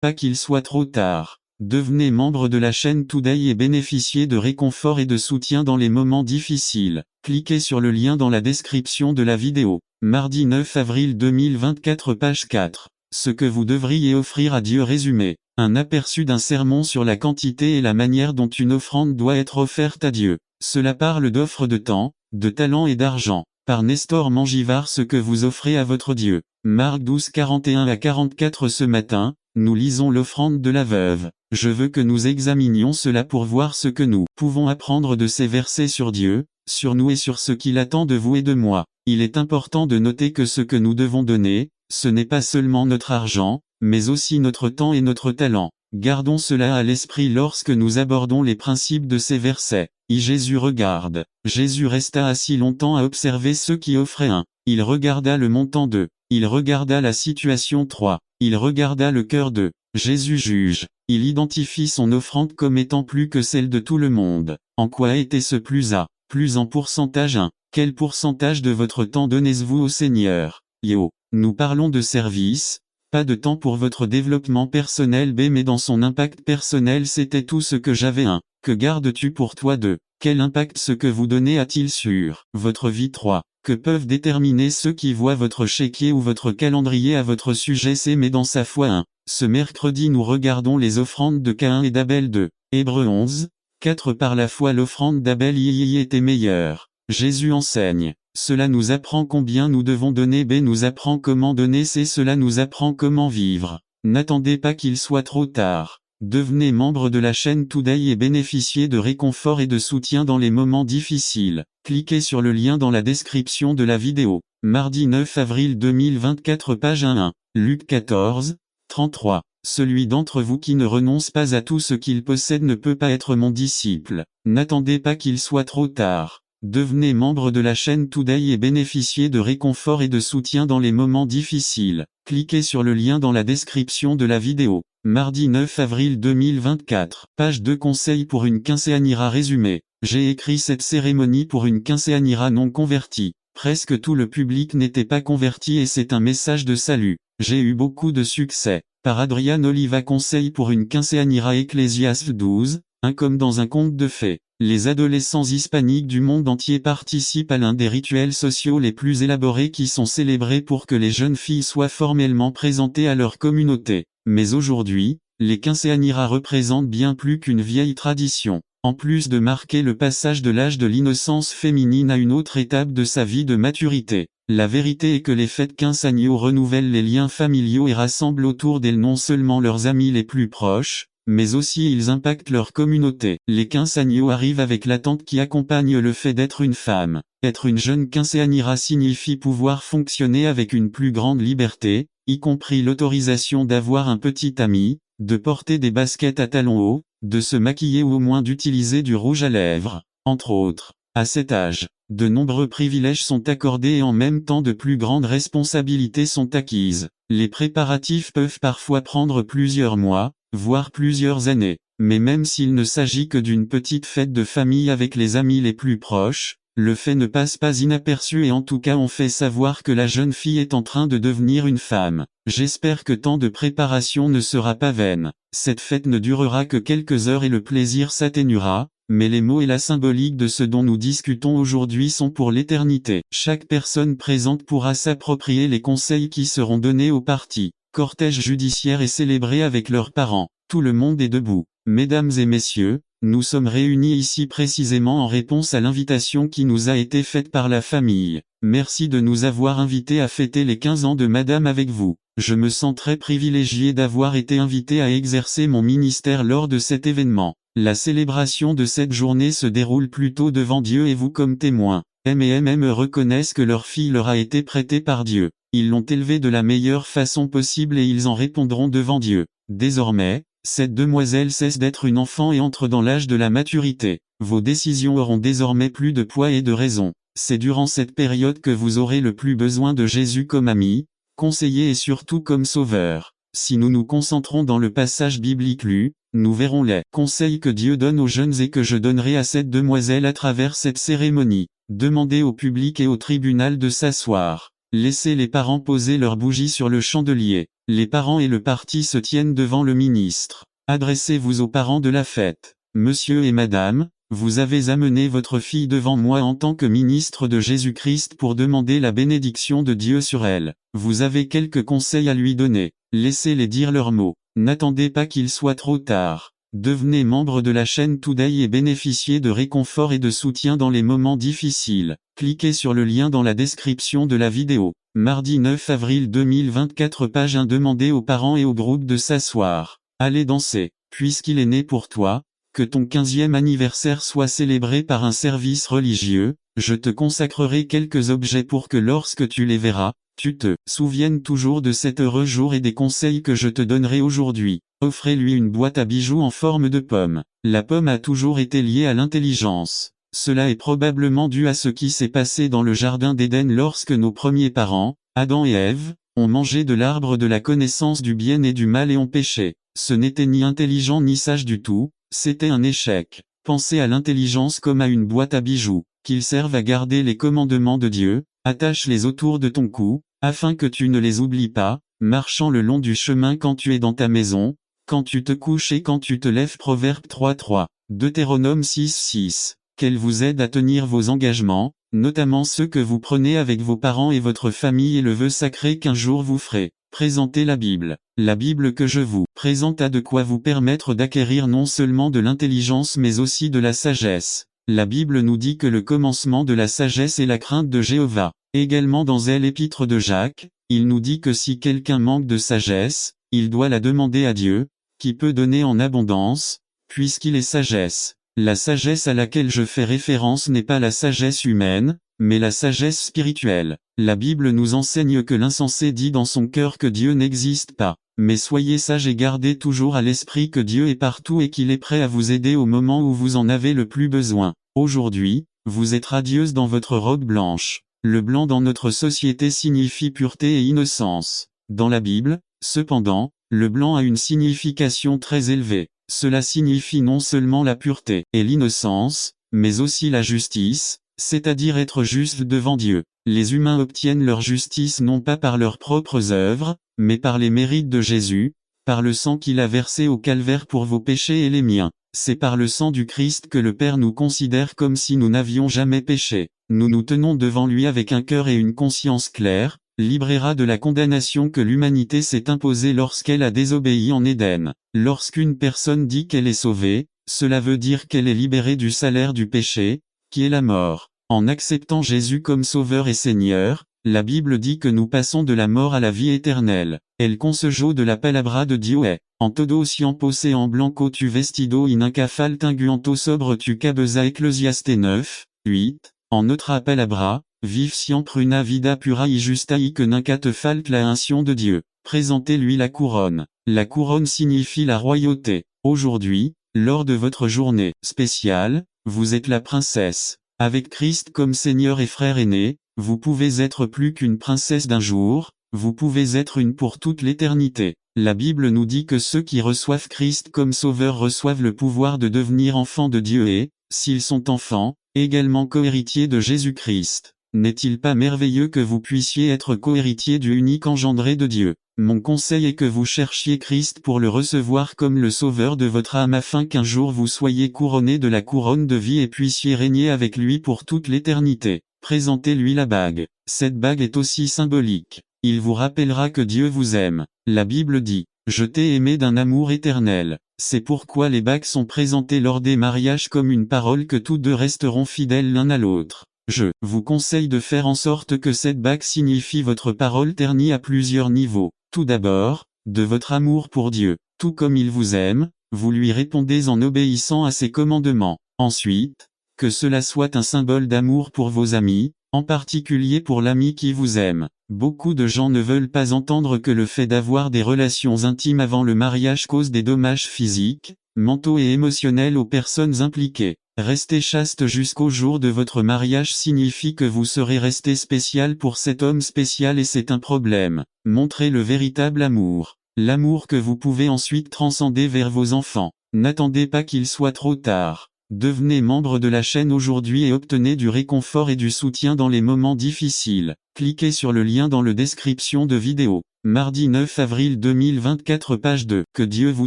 pas qu'il soit trop tard. Devenez membre de la chaîne Today et bénéficiez de réconfort et de soutien dans les moments difficiles. Cliquez sur le lien dans la description de la vidéo. Mardi 9 avril 2024 page 4. Ce que vous devriez offrir à Dieu résumé. Un aperçu d'un sermon sur la quantité et la manière dont une offrande doit être offerte à Dieu. Cela parle d'offres de temps, de talent et d'argent. Par Nestor Mangivard. Ce que vous offrez à votre Dieu. Marc 12 41 à 44. Ce matin, nous lisons l'offrande de la veuve. Je veux que nous examinions cela pour voir ce que nous pouvons apprendre de ces versets sur Dieu, sur nous et sur ce qu'il attend de vous et de moi. Il est important de noter que ce que nous devons donner, ce n'est pas seulement notre argent, mais aussi notre temps et notre talent. Gardons cela à l'esprit lorsque nous abordons les principes de ces versets. Jésus regarde. Jésus resta assis longtemps à observer ceux qui offraient un. Il regarda le montant 2. Il regarda la situation 3. Il regarda le cœur 2. Jésus juge. Il identifie son offrande comme étant plus que celle de tout le monde. En quoi était-ce plus à? Plus en pourcentage 1. Quel pourcentage de votre temps donnez-vous au Seigneur? Yo. Nous parlons de service, pas de temps pour votre développement personnel mais dans son impact personnel c'était tout ce que j'avais 1. Que gardes-tu pour toi 2. Quel impact ce que vous donnez a-t-il sur votre vie 3. Que peuvent déterminer ceux qui voient votre chéquier ou votre calendrier à votre sujet c'est mais dans sa foi 1. Ce mercredi nous regardons les offrandes de Caïn et d'Abel 2. Hébreux 11, 4 Par la foi l'offrande d'Abel y était meilleure. Jésus enseigne. Cela nous apprend combien nous devons donner B nous apprend comment donner C cela nous apprend comment vivre. N'attendez pas qu'il soit trop tard. Devenez membre de la chaîne Today et bénéficiez de réconfort et de soutien dans les moments difficiles. Cliquez sur le lien dans la description de la vidéo. Mardi 9 avril 2024 page 1. Luc 14, 33. Celui d'entre vous qui ne renonce pas à tout ce qu'il possède ne peut pas être mon disciple. N'attendez pas qu'il soit trop tard. Devenez membre de la chaîne Today et bénéficiez de réconfort et de soutien dans les moments difficiles. Cliquez sur le lien dans la description de la vidéo. Mardi 9 avril 2024. Page 2 Conseil pour une quinceañera résumé. J'ai écrit cette cérémonie pour une quinceañera non convertie. Presque tout le public n'était pas converti et c'est un message de salut. J'ai eu beaucoup de succès. Par Adrian Oliva Conseil pour une quinceañera Ecclésiaste 12, comme dans un conte de fées. Les adolescents hispaniques du monde entier participent à l'un des rituels sociaux les plus élaborés qui sont célébrés pour que les jeunes filles soient formellement présentées à leur communauté. Mais aujourd'hui, les quinceañeras représentent bien plus qu'une vieille tradition. En plus de marquer le passage de l'âge de l'innocence féminine à une autre étape de sa vie de maturité, la vérité est que les fêtes quinceañeros renouvellent les liens familiaux et rassemblent autour d'elles non seulement leurs amis les plus proches, mais aussi ils impactent leur communauté. Les quinceañeros arrivent avec l'attente qui accompagne le fait d'être une femme. Être une jeune quinceañera signifie pouvoir fonctionner avec une plus grande liberté, y compris l'autorisation d'avoir un petit ami, de porter des baskets à talons hauts, de se maquiller ou au moins d'utiliser du rouge à lèvres, entre autres. À cet âge, de nombreux privilèges sont accordés et en même temps de plus grandes responsabilités sont acquises. Les préparatifs peuvent parfois prendre plusieurs mois, voire plusieurs années. Mais même s'il ne s'agit que d'une petite fête de famille avec les amis les plus proches, le fait ne passe pas inaperçu et en tout cas on fait savoir que la jeune fille est en train de devenir une femme. J'espère que tant de préparation ne sera pas vaine. Cette fête ne durera que quelques heures et le plaisir s'atténuera, mais les mots et la symbolique de ce dont nous discutons aujourd'hui sont pour l'éternité. Chaque personne présente pourra s'approprier les conseils qui seront donnés aux parties. Cortège judiciaire est célébré avec leurs parents. Tout le monde est debout. Mesdames et messieurs, nous sommes réunis ici précisément en réponse à l'invitation qui nous a été faite par la famille. Merci de nous avoir invités à fêter les 15 ans de Madame avec vous. Je me sens très privilégié d'avoir été invité à exercer mon ministère lors de cet événement. La célébration de cette journée se déroule plutôt devant Dieu et vous comme témoins. M reconnaissent que leur fille leur a été prêtée par Dieu. Ils l'ont élevée de la meilleure façon possible et ils en répondront devant Dieu. Désormais, cette demoiselle cesse d'être une enfant et entre dans l'âge de la maturité. Vos décisions auront désormais plus de poids et de raison. C'est durant cette période que vous aurez le plus besoin de Jésus comme ami, conseiller et surtout comme sauveur. Si nous nous concentrons dans le passage biblique lu, nous verrons les conseils que Dieu donne aux jeunes et que je donnerai à cette demoiselle à travers cette cérémonie. Demandez au public et au tribunal de s'asseoir. Laissez les parents poser leurs bougies sur le chandelier. Les parents et le parti se tiennent devant le ministre. Adressez-vous aux parents de la fête. Monsieur et madame, vous avez amené votre fille devant moi en tant que ministre de Jésus-Christ pour demander la bénédiction de Dieu sur elle. Vous avez quelques conseils à lui donner. Laissez-les dire leurs mots. N'attendez pas qu'il soit trop tard. Devenez membre de la chaîne Today et bénéficiez de réconfort et de soutien dans les moments difficiles. Cliquez sur le lien dans la description de la vidéo. Mardi 9 avril 2024 page 1 Demandez aux parents et au groupe de s'asseoir. Allez danser. Puisqu'il est né pour toi, que ton 15e anniversaire soit célébré par un service religieux, je te consacrerai quelques objets pour que lorsque tu les verras, tu te souviennes toujours de cet heureux jour et des conseils que je te donnerai aujourd'hui. Offrez-lui une boîte à bijoux en forme de pomme. La pomme a toujours été liée à l'intelligence. Cela est probablement dû à ce qui s'est passé dans le jardin d'Éden lorsque nos premiers parents, Adam et Ève, ont mangé de l'arbre de la connaissance du bien et du mal et ont péché. Ce n'était ni intelligent ni sage du tout, c'était un échec. Pensez à l'intelligence comme à une boîte à bijoux, qu'ils servent à garder les commandements de Dieu, attache-les autour de ton cou, afin que tu ne les oublies pas, marchant le long du chemin quand tu es dans ta maison, quand tu te couches et quand tu te lèves. Proverbe 3:3, Deutéronome 6:6, qu'elle vous aide à tenir vos engagements, notamment ceux que vous prenez avec vos parents et votre famille et le vœu sacré qu'un jour vous ferez. Présentez la Bible. La Bible que je vous présente a de quoi vous permettre d'acquérir non seulement de l'intelligence mais aussi de la sagesse. La Bible nous dit que le commencement de la sagesse est la crainte de Jéhovah. Également dans l'épître de Jacques, il nous dit que si quelqu'un manque de sagesse, il doit la demander à Dieu, qui peut donner en abondance, puisqu'il est sagesse. La sagesse à laquelle je fais référence n'est pas la sagesse humaine, mais la sagesse spirituelle. La Bible nous enseigne que l'insensé dit dans son cœur que Dieu n'existe pas. Mais soyez sages et gardez toujours à l'esprit que Dieu est partout et qu'il est prêt à vous aider au moment où vous en avez le plus besoin. Aujourd'hui, vous êtes radieuse dans votre robe blanche. Le blanc dans notre société signifie pureté et innocence. Dans la Bible, cependant, le blanc a une signification très élevée. Cela signifie non seulement la pureté et l'innocence, mais aussi la justice, c'est-à-dire être juste devant Dieu. Les humains obtiennent leur justice non pas par leurs propres œuvres, mais par les mérites de Jésus, par le sang qu'il a versé au calvaire pour vos péchés et les miens. C'est par le sang du Christ que le Père nous considère comme si nous n'avions jamais péché. Nous nous tenons devant lui avec un cœur et une conscience claire, libérera de la condamnation que l'humanité s'est imposée lorsqu'elle a désobéi en Éden. Lorsqu'une personne dit qu'elle est sauvée, cela veut dire qu'elle est libérée du salaire du péché, qui est la mort. En acceptant Jésus comme Sauveur et Seigneur, la Bible dit que nous passons de la mort à la vie éternelle. El consejo de la palabra de Dieu est, en todo siempo en blanco tu vestido y nunca faltinguanto sobre tu cabeza Ecclésiaste 9:8, en otra palabra, vive siempre una vida pura y justa y que nunca te falte la unción de Dieu. Présentez-lui la couronne. La couronne signifie la royauté. Aujourd'hui, lors de votre journée spéciale, vous êtes la princesse. Avec Christ comme Seigneur et frère aîné, vous pouvez être plus qu'une princesse d'un jour, vous pouvez être une pour toute l'éternité. La Bible nous dit que ceux qui reçoivent Christ comme Sauveur reçoivent le pouvoir de devenir enfants de Dieu et, s'ils sont enfants, également cohéritiers de Jésus-Christ. N'est-il pas merveilleux que vous puissiez être cohéritier du unique engendré de Dieu? Mon conseil est que vous cherchiez Christ pour le recevoir comme le Sauveur de votre âme afin qu'un jour vous soyez couronné de la couronne de vie et puissiez régner avec lui pour toute l'éternité. Présentez-lui la bague. Cette bague est aussi symbolique. Il vous rappellera que Dieu vous aime. La Bible dit, « Je t'ai aimé d'un amour éternel ». C'est pourquoi les bagues sont présentées lors des mariages comme une parole que tous deux resteront fidèles l'un à l'autre. Je vous conseille de faire en sorte que cette bague signifie votre parole ternie à plusieurs niveaux. Tout d'abord, de votre amour pour Dieu. Tout comme il vous aime, vous lui répondez en obéissant à ses commandements. Ensuite, que cela soit un symbole d'amour pour vos amis, en particulier pour l'ami qui vous aime. Beaucoup de gens ne veulent pas entendre que le fait d'avoir des relations intimes avant le mariage cause des dommages physiques, mentaux et émotionnels aux personnes impliquées. Rester chaste jusqu'au jour de votre mariage signifie que vous serez resté spécial pour cet homme spécial et c'est un problème. Montrez le véritable amour. L'amour que vous pouvez ensuite transcender vers vos enfants. N'attendez pas qu'il soit trop tard. Devenez membre de la chaîne aujourd'hui et obtenez du réconfort et du soutien dans les moments difficiles. Cliquez sur le lien dans la description de vidéo. Mardi 9 avril 2024 page 2. Que Dieu vous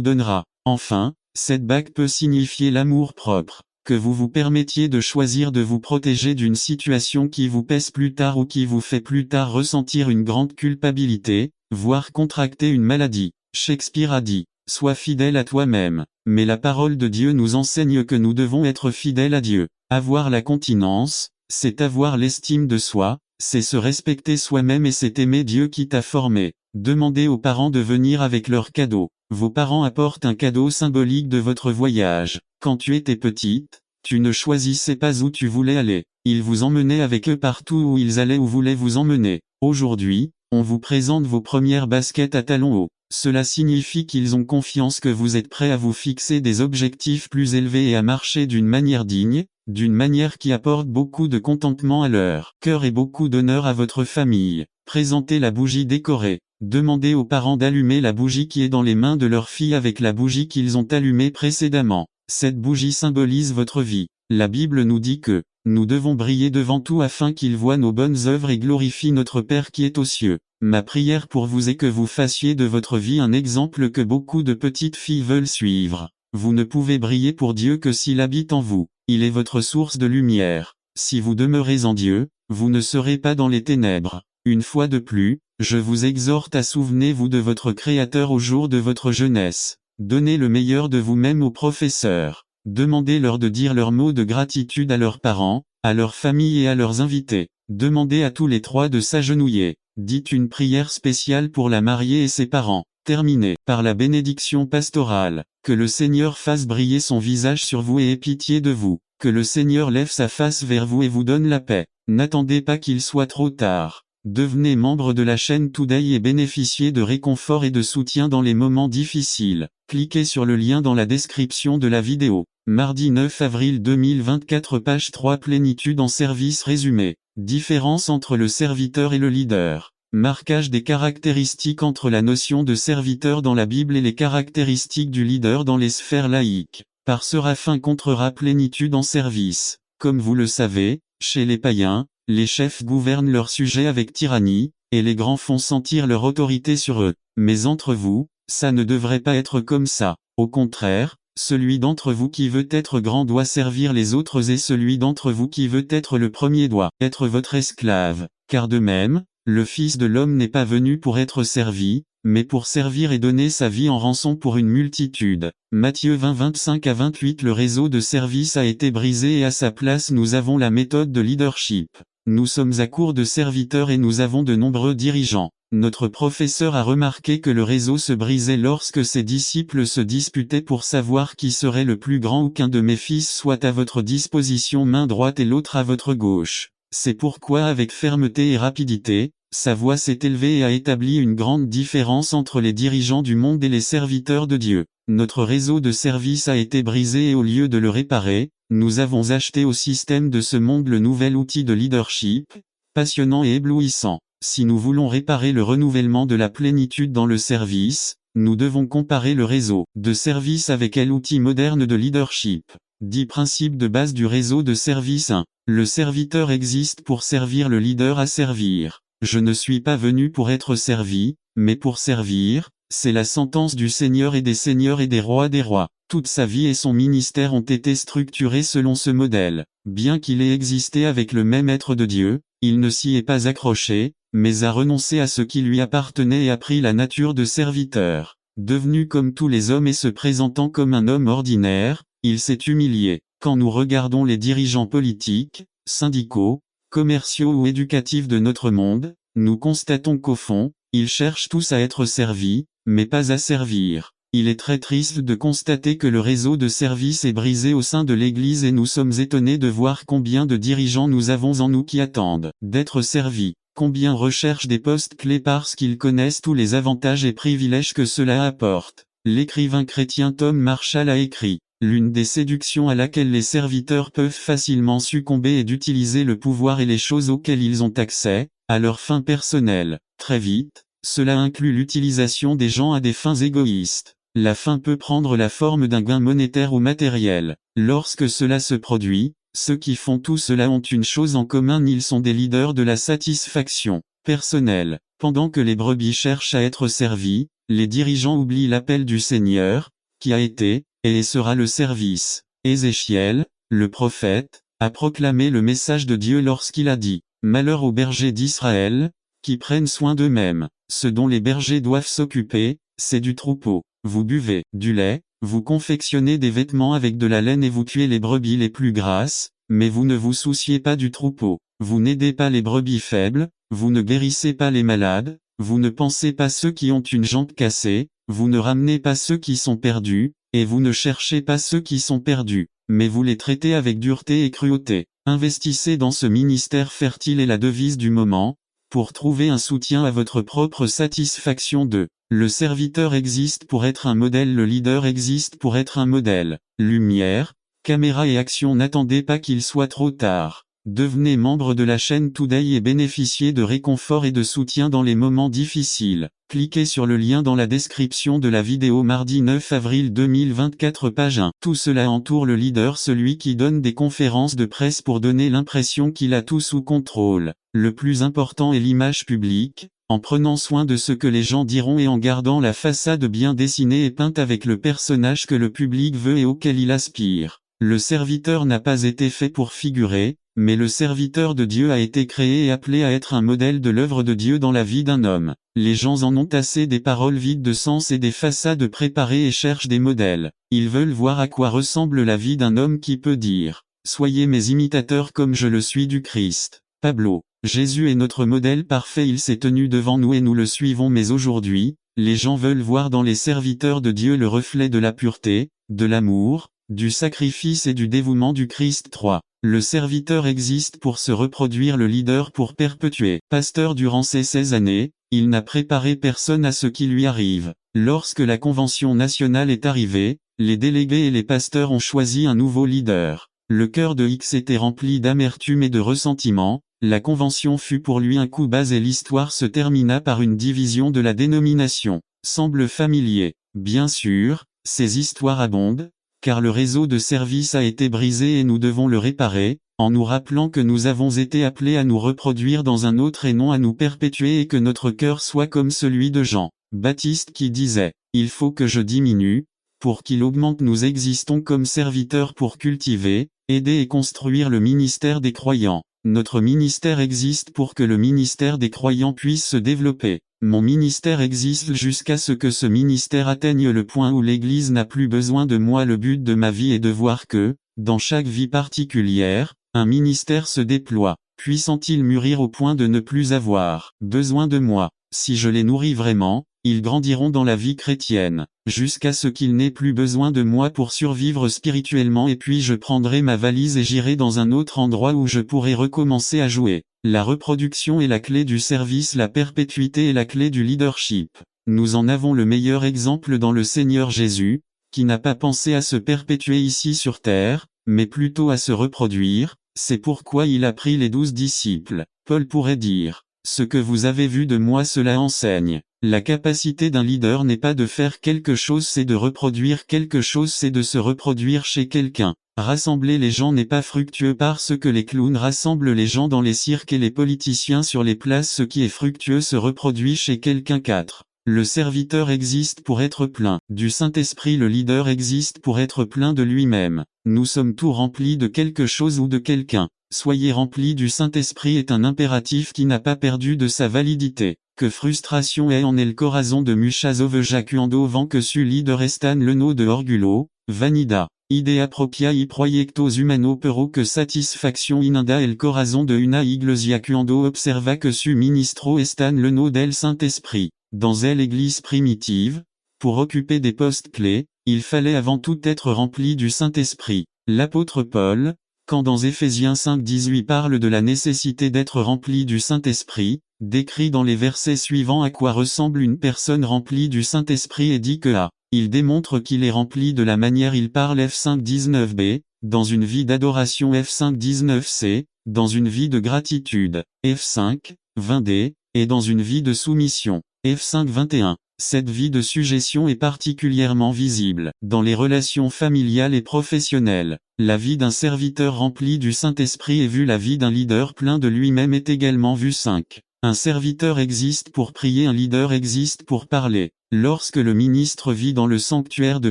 donnera. Enfin, cette bague peut signifier l'amour propre. Que vous vous permettiez de choisir de vous protéger d'une situation qui vous pèse plus tard ou qui vous fait plus tard ressentir une grande culpabilité, voire contracter une maladie. Shakespeare a dit, sois fidèle à toi-même. Mais la parole de Dieu nous enseigne que nous devons être fidèles à Dieu. Avoir la continence, c'est avoir l'estime de soi, c'est se respecter soi-même et c'est aimer Dieu qui t'a formé. Demandez aux parents de venir avec leurs cadeaux. Vos parents apportent un cadeau symbolique de votre voyage. Quand tu étais petite, tu ne choisissais pas où tu voulais aller. Ils vous emmenaient avec eux partout où ils allaient ou voulaient vous emmener. Aujourd'hui, on vous présente vos premières baskets à talons hauts. Cela signifie qu'ils ont confiance que vous êtes prêt à vous fixer des objectifs plus élevés et à marcher d'une manière digne, d'une manière qui apporte beaucoup de contentement à leur cœur et beaucoup d'honneur à votre famille. Présentez la bougie décorée. Demandez aux parents d'allumer la bougie qui est dans les mains de leur fille avec la bougie qu'ils ont allumée précédemment. Cette bougie symbolise votre vie. La Bible nous dit que nous devons briller devant tout afin qu'ils voient nos bonnes œuvres et glorifient notre Père qui est aux cieux. Ma prière pour vous est que vous fassiez de votre vie un exemple que beaucoup de petites filles veulent suivre. Vous ne pouvez briller pour Dieu que s'il habite en vous. Il est votre source de lumière. Si vous demeurez en Dieu, vous ne serez pas dans les ténèbres. Une fois de plus, je vous exhorte à souvenez-vous de votre Créateur au jour de votre jeunesse. Donnez le meilleur de vous-même aux professeurs. Demandez-leur de dire leurs mots de gratitude à leurs parents, à leur famille et à leurs invités. Demandez à tous les trois de s'agenouiller. Dites une prière spéciale pour la mariée et ses parents. Terminez par la bénédiction pastorale. Que le Seigneur fasse briller son visage sur vous et ait pitié de vous. Que le Seigneur lève sa face vers vous et vous donne la paix. N'attendez pas qu'il soit trop tard. Devenez membre de la chaîne Today et bénéficiez de réconfort et de soutien dans les moments difficiles. Cliquez sur le lien dans la description de la vidéo. Mardi 9 avril 2024 page 3 Plénitude en service résumé. Différence entre le serviteur et le leader. Marquage des caractéristiques entre la notion de serviteur dans la Bible et les caractéristiques du leader dans les sphères laïques. Par Séraphin contrera plénitude en service. Comme vous le savez, chez les païens, les chefs gouvernent leurs sujets avec tyrannie, et les grands font sentir leur autorité sur eux. Mais entre vous, ça ne devrait pas être comme ça. Au contraire, celui d'entre vous qui veut être grand doit servir les autres et celui d'entre vous qui veut être le premier doit être votre esclave. Car de même, le Fils de l'homme n'est pas venu pour être servi, mais pour servir et donner sa vie en rançon pour une multitude. Matthieu 20 25 à 28 Le réseau de service a été brisé et à sa place nous avons la méthode de leadership. Nous sommes à court de serviteurs et nous avons de nombreux dirigeants. Notre professeur a remarqué que le réseau se brisait lorsque ses disciples se disputaient pour savoir qui serait le plus grand ou qu'un de mes fils soit à votre disposition main droite et l'autre à votre gauche. C'est pourquoi avec fermeté et rapidité, sa voix s'est élevée et a établi une grande différence entre les dirigeants du monde et les serviteurs de Dieu. Notre réseau de service a été brisé et au lieu de le réparer, nous avons acheté au système de ce monde le nouvel outil de leadership, passionnant et éblouissant. Si nous voulons réparer le renouvellement de la plénitude dans le service, nous devons comparer le réseau de service avec quel outil moderne de leadership. 10 principes de base du réseau de service 1. Le serviteur existe pour servir le leader à servir. Je ne suis pas venu pour être servi, mais pour servir, c'est la sentence du Seigneur et des seigneurs et des rois des rois. Toute sa vie et son ministère ont été structurés selon ce modèle. Bien qu'il ait existé avec le même être de Dieu, il ne s'y est pas accroché, mais a renoncé à ce qui lui appartenait et a pris la nature de serviteur. Devenu comme tous les hommes et se présentant comme un homme ordinaire, il s'est humilié. Quand nous regardons les dirigeants politiques, syndicaux, commerciaux ou éducatifs de notre monde, nous constatons qu'au fond, ils cherchent tous à être servis, mais pas à servir. Il est très triste de constater que le réseau de service est brisé au sein de l'Église et nous sommes étonnés de voir combien de dirigeants nous avons en nous qui attendent d'être servis. Combien recherchent des postes clés parce qu'ils connaissent tous les avantages et privilèges que cela apporte. L'écrivain chrétien Tom Marshall a écrit « L'une des séductions à laquelle les serviteurs peuvent facilement succomber est d'utiliser le pouvoir et les choses auxquelles ils ont accès, à leurs fins personnelles. Très vite, cela inclut l'utilisation des gens à des fins égoïstes. La fin peut prendre la forme d'un gain monétaire ou matériel. Lorsque cela se produit, ceux qui font tout cela ont une chose en commun, ils sont des leaders de la satisfaction personnelle. Pendant que les brebis cherchent à être servies, les dirigeants oublient l'appel du Seigneur, qui a été, et sera le service. Ézéchiel, le prophète, a proclamé le message de Dieu lorsqu'il a dit « Malheur aux bergers d'Israël, qui prennent soin d'eux-mêmes. Ce dont les bergers doivent s'occuper, c'est du troupeau. Vous buvez du lait, vous confectionnez des vêtements avec de la laine et vous tuez les brebis les plus grasses, mais vous ne vous souciez pas du troupeau. Vous n'aidez pas les brebis faibles, vous ne guérissez pas les malades, vous ne pensez pas ceux qui ont une jambe cassée, vous ne ramenez pas ceux qui sont perdus, et vous ne cherchez pas ceux qui sont perdus, mais vous les traitez avec dureté et cruauté. Investissez dans ce ministère fertile est la devise du moment, pour trouver un soutien à votre propre satisfaction de. Le serviteur existe pour être un modèle, le leader existe pour être un modèle. Lumière, caméra et action, n'attendez pas qu'il soit trop tard. Devenez membre de la chaîne Today et bénéficiez de réconfort et de soutien dans les moments difficiles. Cliquez sur le lien dans la description de la vidéo mardi 9 avril 2024 page 1. Tout cela entoure le leader, celui qui donne des conférences de presse pour donner l'impression qu'il a tout sous contrôle. Le plus important est l'image publique, en prenant soin de ce que les gens diront et en gardant la façade bien dessinée et peinte avec le personnage que le public veut et auquel il aspire. Le serviteur n'a pas été fait pour figurer, mais le serviteur de Dieu a été créé et appelé à être un modèle de l'œuvre de Dieu dans la vie d'un homme. Les gens en ont assez des paroles vides de sens et des façades préparées et cherchent des modèles. Ils veulent voir à quoi ressemble la vie d'un homme qui peut dire « Soyez mes imitateurs comme je le suis du Christ ». Pablo. Jésus est notre modèle parfait, il s'est tenu devant nous et nous le suivons, mais aujourd'hui, les gens veulent voir dans les serviteurs de Dieu le reflet de la pureté, de l'amour, du sacrifice et du dévouement du Christ. 3. Le serviteur existe pour se reproduire, le leader pour perpétuer. Pasteur durant ces 16 années, il n'a préparé personne à ce qui lui arrive. Lorsque la convention nationale est arrivée, les délégués et les pasteurs ont choisi un nouveau leader. Le cœur de X était rempli d'amertume et de ressentiment. La convention fut pour lui un coup bas et l'histoire se termina par une division de la dénomination. Semble familier. Bien sûr, ces histoires abondent, car le réseau de service a été brisé et nous devons le réparer, en nous rappelant que nous avons été appelés à nous reproduire dans un autre et non à nous perpétuer, et que notre cœur soit comme celui de Jean Baptiste qui disait « Il faut que je diminue, pour qu'il augmente ». Nous existons comme serviteurs pour cultiver, aider et construire le ministère des croyants. Notre ministère existe pour que le ministère des croyants puisse se développer. Mon ministère existe jusqu'à ce que ce ministère atteigne le point où l'Église n'a plus besoin de moi. Le but de ma vie est de voir que, dans chaque vie particulière, un ministère se déploie. Puissent-ils mûrir au point de ne plus avoir besoin de moi? Si je les nourris vraiment, ils grandiront dans la vie chrétienne, jusqu'à ce qu'ils n'aient plus besoin de moi pour survivre spirituellement, et puis je prendrai ma valise et j'irai dans un autre endroit où je pourrai recommencer à jouer. La reproduction est la clé du service, la perpétuité est la clé du leadership. Nous en avons le meilleur exemple dans le Seigneur Jésus, qui n'a pas pensé à se perpétuer ici sur terre, mais plutôt à se reproduire. C'est pourquoi il a pris les 12 disciples. Paul pourrait dire « Ce que vous avez vu de moi, cela enseigne ». La capacité d'un leader n'est pas de faire quelque chose, c'est de reproduire quelque chose, c'est de se reproduire chez quelqu'un. Rassembler les gens n'est pas fructueux parce que les clowns rassemblent les gens dans les cirques et les politiciens sur les places. Ce qui est fructueux se reproduit chez quelqu'un. 4. Le serviteur existe pour être plein du Saint-Esprit, le leader existe pour être plein de lui-même. Nous sommes tous remplis de quelque chose ou de quelqu'un. Soyez remplis du Saint-Esprit est un impératif qui n'a pas perdu de sa validité. Que frustration est en el corazon de muchas ovejas vent que su leader estan leno de orgulo, vanida. Idea propia y proyectos humano pero que satisfaction inunda el corazon de una iglesia cuando observa que su ministro estan leno del Saint-Esprit. Dans l'église primitive, pour occuper des postes clés, il fallait avant tout être rempli du Saint-Esprit. L'apôtre Paul, quand dans Éphésiens 5:18 parle de la nécessité d'être rempli du Saint-Esprit, décrit dans les versets suivants à quoi ressemble une personne remplie du Saint-Esprit et dit que il démontre qu'il est rempli de la manière il parle F5:19b, dans une vie d'adoration F5:19c, dans une vie de gratitude, F5:20d, et dans une vie de soumission, F5:21. Cette vie de sujétion est particulièrement visible dans les relations familiales et professionnelles. La vie d'un serviteur rempli du Saint-Esprit est vue, la vie d'un leader plein de lui-même est également vue. 5. Un serviteur existe pour prier, un leader existe pour parler. Lorsque le ministre vit dans le sanctuaire de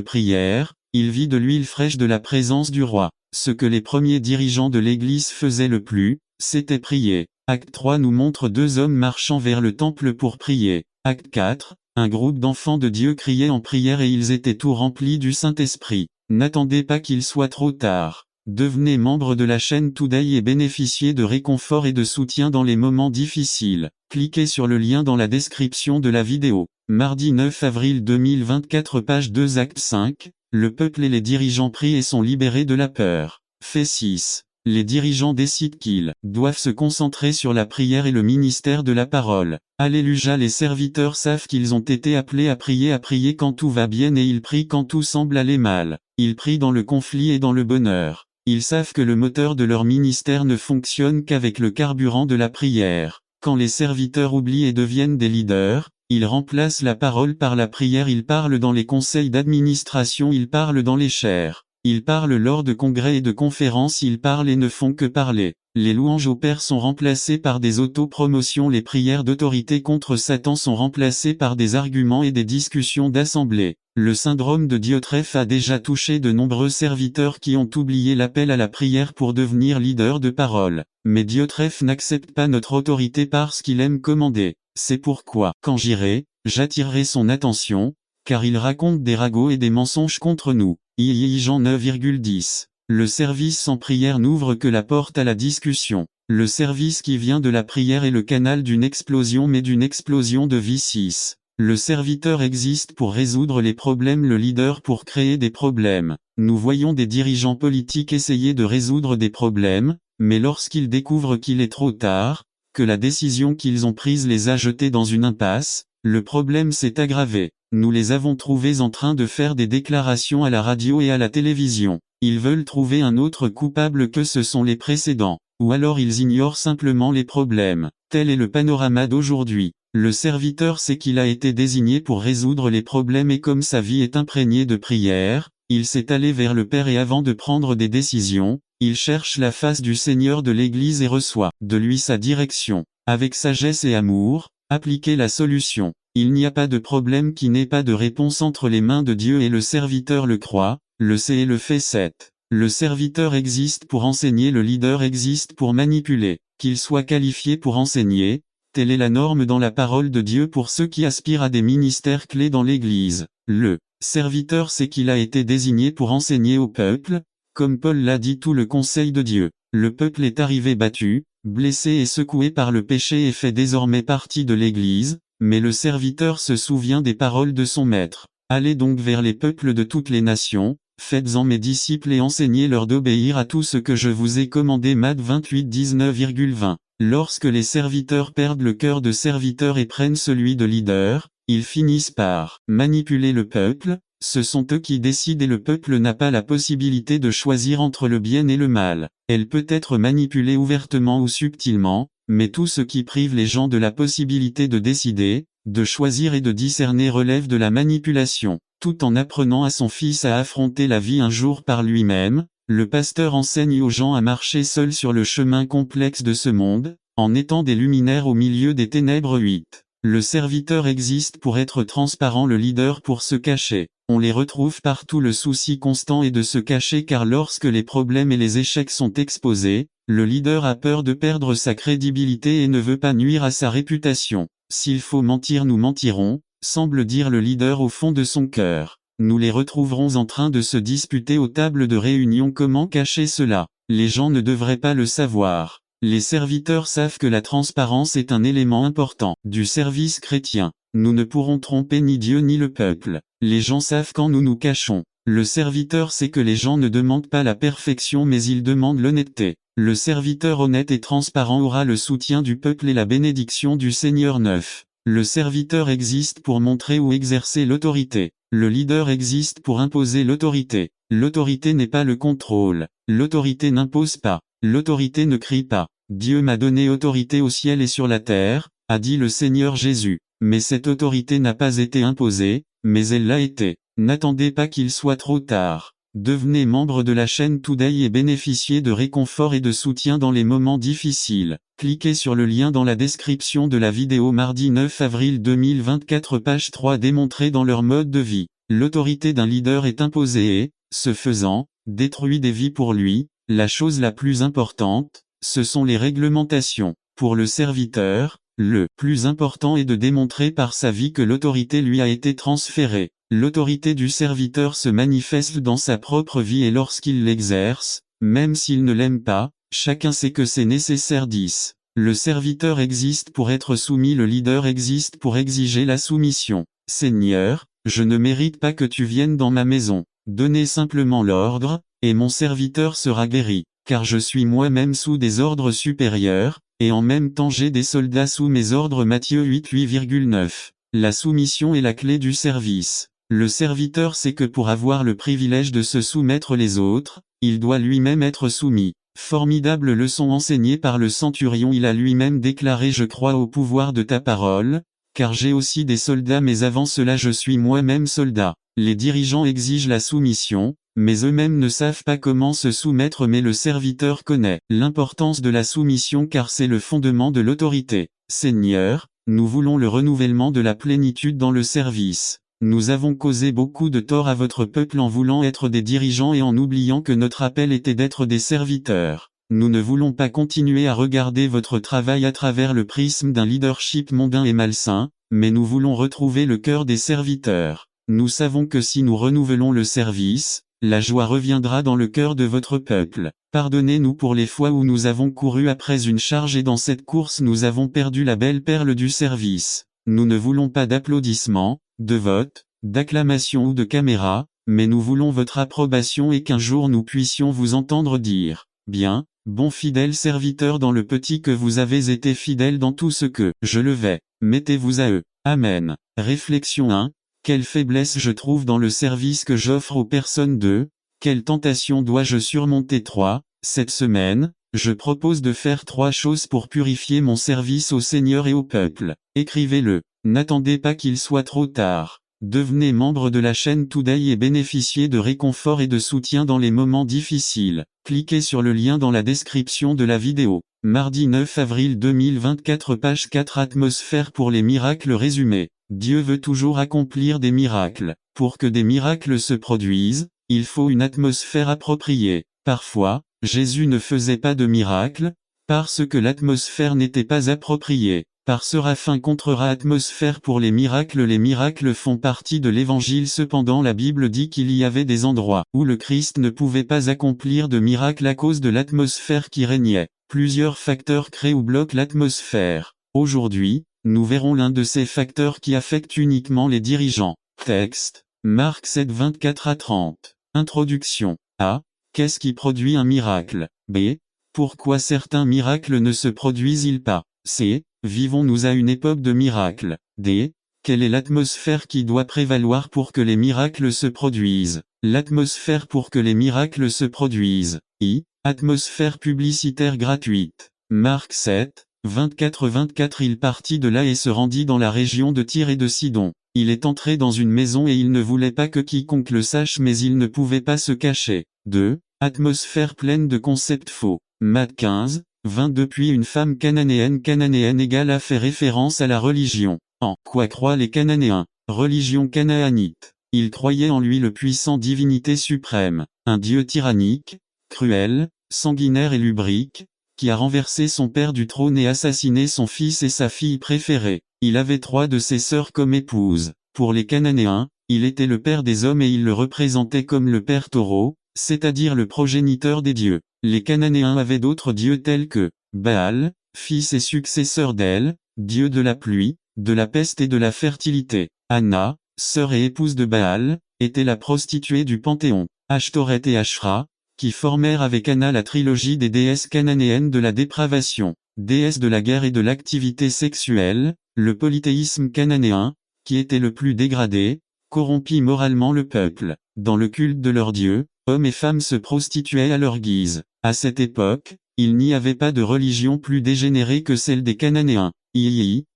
prière, il vit de l'huile fraîche de la présence du roi. Ce que les premiers dirigeants de l'Église faisaient le plus, c'était prier. Acte 3 nous montre deux hommes marchant vers le temple pour prier. Acte 4, un groupe d'enfants de Dieu criait en prière et ils étaient tout remplis du Saint-Esprit. N'attendez pas qu'il soit trop tard. Devenez membre de la chaîne Today et bénéficiez de réconfort et de soutien dans les moments difficiles. Cliquez sur le lien dans la description de la vidéo. Mardi 9 avril 2024, page 2, acte 5. Le peuple et les dirigeants prient et sont libérés de la peur. Fait 6. Les dirigeants décident qu'ils doivent se concentrer sur la prière et le ministère de la parole. Alléluia, les serviteurs savent qu'ils ont été appelés à prier quand tout va bien et ils prient quand tout semble aller mal. Ils prient dans le conflit et dans le bonheur. Ils savent que le moteur de leur ministère ne fonctionne qu'avec le carburant de la prière. Quand les serviteurs oublient et deviennent des leaders, ils remplacent la parole par la prière. Ils parlent dans les conseils d'administration, ils parlent dans les chaires. Ils parlent lors de congrès et de conférences, ils parlent et ne font que parler. Les louanges au Père sont remplacées par des autopromotions, les prières d'autorité contre Satan sont remplacées par des arguments et des discussions d'assemblée. Le syndrome de Diotrephe a déjà touché de nombreux serviteurs qui ont oublié l'appel à la prière pour devenir leader de parole. Mais Diotrephe n'accepte pas notre autorité parce qu'il aime commander. C'est pourquoi, quand j'irai, j'attirerai son attention, car il raconte des ragots et des mensonges contre nous. Jean 9,10. Le service sans prière n'ouvre que la porte à la discussion. Le service qui vient de la prière est le canal d'une explosion, mais d'une explosion de vie. 6. Le serviteur existe pour résoudre les problèmes, le leader pour créer des problèmes. Nous voyons des dirigeants politiques essayer de résoudre des problèmes, mais lorsqu'ils découvrent qu'il est trop tard, que la décision qu'ils ont prise les a jetés dans une impasse, le problème s'est aggravé. Nous les avons trouvés en train de faire des déclarations à la radio et à la télévision. Ils veulent trouver un autre coupable que ce sont les précédents. Ou alors ils ignorent simplement les problèmes. Tel est le panorama d'aujourd'hui. Le serviteur sait qu'il a été désigné pour résoudre les problèmes et comme sa vie est imprégnée de prière, il s'est allé vers le Père et avant de prendre des décisions, il cherche la face du Seigneur de l'Église et reçoit de lui sa direction. Avec sagesse et amour, appliquez la solution. Il n'y a pas de problème qui n'ait pas de réponse entre les mains de Dieu et le serviteur le croit, le sait et le fait. 7. Le serviteur existe pour enseigner, le leader existe pour manipuler. Qu'il soit qualifié pour enseigner, telle est la norme dans la parole de Dieu pour ceux qui aspirent à des ministères clés dans l'Église. Le serviteur sait qu'il a été désigné pour enseigner au peuple, comme Paul l'a dit, tout le conseil de Dieu. Le peuple est arrivé battu, blessé et secoué par le péché et fait désormais partie de l'Église. Mais le serviteur se souvient des paroles de son maître. Allez donc vers les peuples de toutes les nations, faites-en mes disciples et enseignez-leur d'obéir à tout ce que je vous ai commandé. Matthieu 28, 19,20. Lorsque les serviteurs perdent le cœur de serviteur et prennent celui de leader, ils finissent par manipuler le peuple. Ce sont eux qui décident et le peuple n'a pas la possibilité de choisir entre le bien et le mal. Elle peut être manipulée ouvertement ou subtilement, mais tout ce qui prive les gens de la possibilité de décider, de choisir et de discerner relève de la manipulation. Tout en apprenant à son fils à affronter la vie un jour par lui-même, le pasteur enseigne aux gens à marcher seuls sur le chemin complexe de ce monde, en étant des luminaires au milieu des ténèbres. 8. Le serviteur existe pour être transparent, le leader pour se cacher. On les retrouve partout, le souci constant est de se cacher car lorsque les problèmes et les échecs sont exposés, le leader a peur de perdre sa crédibilité et ne veut pas nuire à sa réputation. S'il faut mentir, nous mentirons, semble dire le leader au fond de son cœur. Nous les retrouverons en train de se disputer aux tables de réunion. Comment cacher cela? Les gens ne devraient pas le savoir. Les serviteurs savent que la transparence est un élément important du service chrétien. Nous ne pourrons tromper ni Dieu ni le peuple. Les gens savent quand nous nous cachons. Le serviteur sait que les gens ne demandent pas la perfection mais ils demandent l'honnêteté. Le serviteur honnête et transparent aura le soutien du peuple et la bénédiction du Seigneur. 9. Le serviteur existe pour montrer ou exercer l'autorité. Le leader existe pour imposer l'autorité. L'autorité n'est pas le contrôle. L'autorité n'impose pas. L'autorité ne crie pas. Dieu m'a donné autorité au ciel et sur la terre, a dit le Seigneur Jésus. mais cette autorité n'a pas été imposée, mais elle l'a été. N'attendez pas qu'il soit trop tard. Devenez membre de la chaîne Today et bénéficiez de réconfort et de soutien dans les moments difficiles. Cliquez sur le lien dans la description de la vidéo mardi 9 avril 2024 page 3 démontré dans leur mode de vie. L'autorité d'un leader est imposée et, ce faisant, détruit des vies pour lui. La chose la plus importante, ce sont les réglementations. Pour le serviteur, le plus important est de démontrer par sa vie que l'autorité lui a été transférée. L'autorité du serviteur se manifeste dans sa propre vie et lorsqu'il l'exerce, même s'il ne l'aime pas, chacun sait que c'est nécessaire. 10. Le serviteur existe pour être soumis, le leader existe pour exiger la soumission. Seigneur, je ne mérite pas que tu viennes dans ma maison. Donnez simplement l'ordre, et mon serviteur sera guéri, car je suis moi-même sous des ordres supérieurs, et en même temps j'ai des soldats sous mes ordres. Matthieu 8:8,9. La soumission est la clé du service. Le serviteur sait que pour avoir le privilège de se soumettre les autres, il doit lui-même être soumis. Formidable leçon enseignée par le centurion. Il a lui-même déclaré: je crois au pouvoir de ta parole, car j'ai aussi des soldats, mais avant cela je suis moi-même soldat. Les dirigeants exigent la soumission, mais eux-mêmes ne savent pas comment se soumettre, mais le serviteur connaît l'importance de la soumission car c'est le fondement de l'autorité. Seigneur, nous voulons le renouvellement de la plénitude dans le service. Nous avons causé beaucoup de tort à votre peuple en voulant être des dirigeants et en oubliant que notre appel était d'être des serviteurs. Nous ne voulons pas continuer à regarder votre travail à travers le prisme d'un leadership mondain et malsain, mais nous voulons retrouver le cœur des serviteurs. Nous savons que si nous renouvelons le service, la joie reviendra dans le cœur de votre peuple. Pardonnez-nous pour les fois où nous avons couru après une charge et dans cette course nous avons perdu la belle perle du service. Nous ne voulons pas d'applaudissements, de votes, d'acclamations ou de caméras, mais nous voulons votre approbation et qu'un jour nous puissions vous entendre dire: bien, bon fidèle serviteur, dans le petit que vous avez été fidèle dans tout ce que je le vais. Mettez-vous à eux. Amen. Réflexion 1. Quelle faiblesse je trouve dans le service que j'offre aux personnes. 2. Quelle tentation dois-je surmonter. 3. Cette semaine, je propose de faire 3 choses pour purifier mon service au Seigneur et au peuple. Écrivez-le. N'attendez pas qu'il soit trop tard. Devenez membre de la chaîne Today et bénéficiez de réconfort et de soutien dans les moments difficiles. Cliquez sur le lien dans la description de la vidéo. Mardi 9 avril 2024 page 4 Atmosphère pour les miracles résumé. Dieu veut toujours accomplir des miracles. Pour que des miracles se produisent, il faut une atmosphère appropriée. Parfois, Jésus ne faisait pas de miracles, parce que l'atmosphère n'était pas appropriée. Par Séraphin contrera atmosphère pour les miracles font partie de l'évangile. Cependant la Bible dit qu'il y avait des endroits où le Christ ne pouvait pas accomplir de miracles à cause de l'atmosphère qui régnait. Plusieurs facteurs créent ou bloquent l'atmosphère. Aujourd'hui, nous verrons l'un de ces facteurs qui affectent uniquement les dirigeants. Texte, Marc 7, 24 à 30. Introduction. A. Qu'est-ce qui produit un miracle? B. Pourquoi certains miracles ne se produisent-ils pas? C. Vivons-nous à une époque de miracles? D. Quelle est l'atmosphère qui doit prévaloir pour que les miracles se produisent? L'atmosphère pour que les miracles se produisent. I. Atmosphère publicitaire gratuite. Marc 7, 24-24. Il partit de là et se rendit dans la région de Tyr et de Sidon. Il est entré dans une maison et il ne voulait pas que quiconque le sache, mais il ne pouvait pas se cacher. 2. Atmosphère pleine de concepts faux. Matthieu 15, 22. Puis une femme cananéenne égale a fait référence à la religion. En quoi croient les Cananéens? Religion canaanite. Ils croyaient en lui, le puissant, divinité suprême, un dieu tyrannique, cruel, sanguinaire et lubrique, qui a renversé son père du trône et assassiné son fils et sa fille préférée. Il avait 3 de ses sœurs comme épouses. Pour les Cananéens, il était le père des hommes et il le représentait comme le père taureau, c'est-à-dire le progéniteur des dieux. Les Cananéens avaient d'autres dieux tels que Baal, fils et successeur d'El, dieu de la pluie, de la peste et de la fertilité. Anna, sœur et épouse de Baal, était la prostituée du Panthéon. Ashtoret et Ashra, qui formèrent avec Anna la trilogie des déesses cananéennes de la dépravation, déesses de la guerre et de l'activité sexuelle. Le polythéisme cananéen, qui était le plus dégradé, corrompit moralement le peuple. Dans le culte de leurs dieux, hommes et femmes se prostituaient à leur guise. À cette époque, il n'y avait pas de religion plus dégénérée que celle des Cananéens.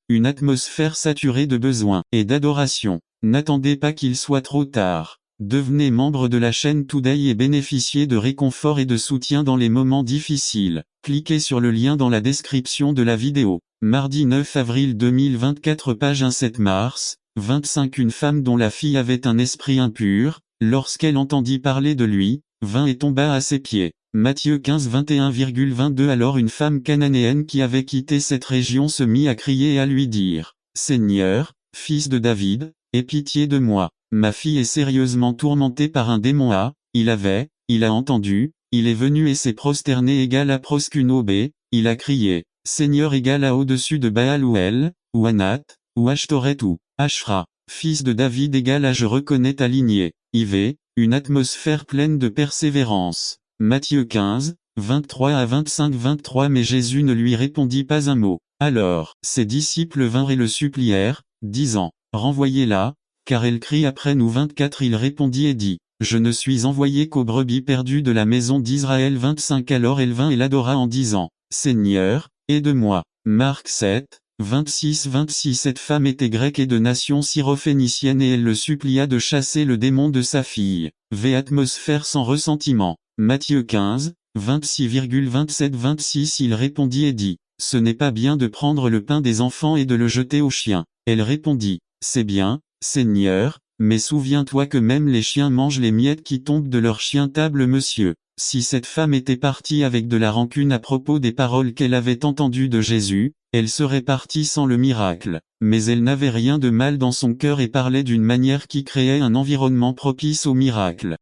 une atmosphère saturée de besoins et d'adoration. N'attendez pas qu'il soit trop tard. Devenez membre de la chaîne Today et bénéficiez de réconfort et de soutien dans les moments difficiles. Cliquez sur le lien dans la description de la vidéo. Mardi 9 avril 2024 page 1 7 mars, 25 Une femme dont la fille avait un esprit impur, lorsqu'elle entendit parler de lui, vint et tomba à ses pieds. Matthieu 15 21,22 Alors une femme cananéenne qui avait quitté cette région se mit à crier et à lui dire, Seigneur, fils de David, aie pitié de moi. Ma fille est sérieusement tourmentée par un démon il a entendu, il est venu et s'est prosterné égal à Proskunobé, il a crié, Seigneur égal à au-dessus de Baal ou El, ou Anath, ou Ashtoret ou Ashra, fils de David égal à je reconnais ta lignée, une atmosphère pleine de persévérance. Matthieu 15, 23 à 25-23 Mais Jésus ne lui répondit pas un mot. Alors, ses disciples vinrent et le supplièrent, disant, renvoyez-la, car elle crie après nous 24 Il répondit et dit, je ne suis envoyé qu'aux brebis perdues de la maison d'Israël 25 Alors elle vint et l'adora en disant, Seigneur, aide-moi. Marc 7, 26 Cette femme était grecque et de nation syrophénicienne et elle le supplia de chasser le démon de sa fille. Atmosphère sans ressentiment. Matthieu 15, 26,27-26 Il répondit et dit, ce n'est pas bien de prendre le pain des enfants et de le jeter aux chiens. Elle répondit, c'est bien, Seigneur, mais souviens-toi que même les chiens mangent les miettes qui tombent de leur chien table monsieur. Si cette femme était partie avec de la rancune à propos des paroles qu'elle avait entendues de Jésus, elle serait partie sans le miracle. Mais elle n'avait rien de mal dans son cœur et parlait d'une manière qui créait un environnement propice au miracle.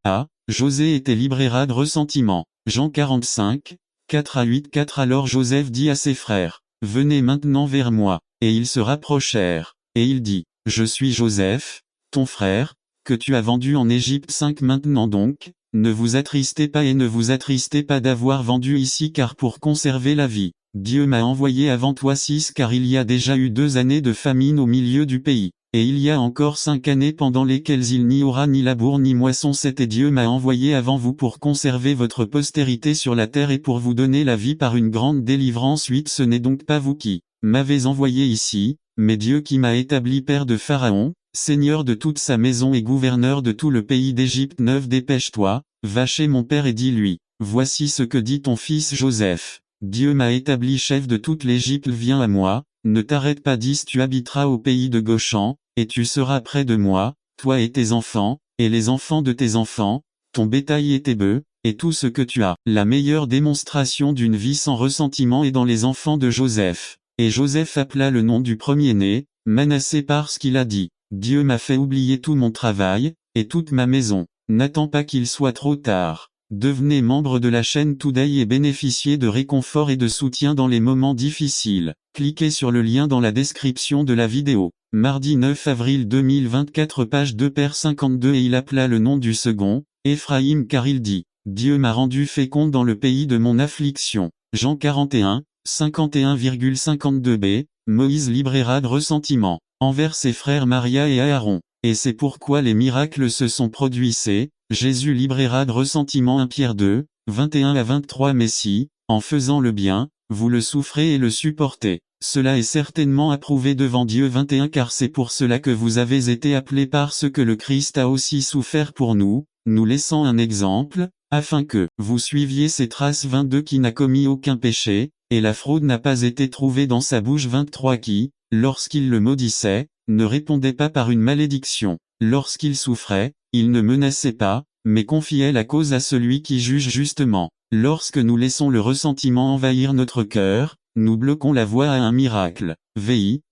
José était libéra de ressentiment. Jean 45, 4-8 Alors Joseph dit à ses frères, venez maintenant vers moi. Et ils se rapprochèrent. Et il dit, je suis Joseph, ton frère, que tu as vendu en Égypte 5 Maintenant donc, ne vous attristez pas et ne vous attristez pas d'avoir vendu ici car pour conserver la vie, Dieu m'a envoyé avant toi 6 Car il y a déjà eu 2 années de famine au milieu du pays, et il y a encore 5 années pendant lesquelles il n'y aura ni labour ni moisson 7 Et Dieu m'a envoyé avant vous pour conserver votre postérité sur la terre et pour vous donner la vie par une grande délivrance 8 Ce n'est donc pas vous qui m'avez envoyé ici, mais Dieu qui m'a établi père de Pharaon, seigneur de toute sa maison et gouverneur de tout le pays d'Égypte 9 Dépêche-toi, va chez mon père et dis-lui, voici ce que dit ton fils Joseph, Dieu m'a établi chef de toute l'Égypte viens à moi, ne t'arrête pas 10 Tu habiteras au pays de Goshen, et tu seras près de moi, toi et tes enfants, et les enfants de tes enfants, ton bétail et tes bœufs, et tout ce que tu as. La meilleure démonstration d'une vie sans ressentiment est dans les enfants de Joseph. Et Joseph appela le nom du premier-né, Manassé parce qu'il a dit, Dieu m'a fait oublier tout mon travail, et toute ma maison. N'attends pas qu'il soit trop tard. Devenez membre de la chaîne Today et bénéficiez de réconfort et de soutien dans les moments difficiles. Cliquez sur le lien dans la description de la vidéo. Mardi 9 avril 2024 page 2 Père 52 Et il appela le nom du second, Éphraïm car il dit, Dieu m'a rendu fécond dans le pays de mon affliction. Jean 41, 51,52b, Moïse libéra de ressentiment, envers ses frères Maria et Aaron. Et c'est pourquoi les miracles se sont produits Jésus libéra de ressentiment 1 Pierre 2, 21-23 Mais si, en faisant le bien, vous le souffrez et le supportez, cela est certainement approuvé devant Dieu 21 Car c'est pour cela que vous avez été appelés parce que le Christ a aussi souffert pour nous, nous laissant un exemple, afin que vous suiviez ses traces 22 Qui n'a commis aucun péché, et la fraude n'a pas été trouvée dans sa bouche 23 Qui, lorsqu'il le maudissait, ne répondait pas par une malédiction. Lorsqu'il souffrait, il ne menaçait pas, mais confiait la cause à celui qui juge justement. Lorsque nous laissons le ressentiment envahir notre cœur, nous bloquons la voie à un miracle.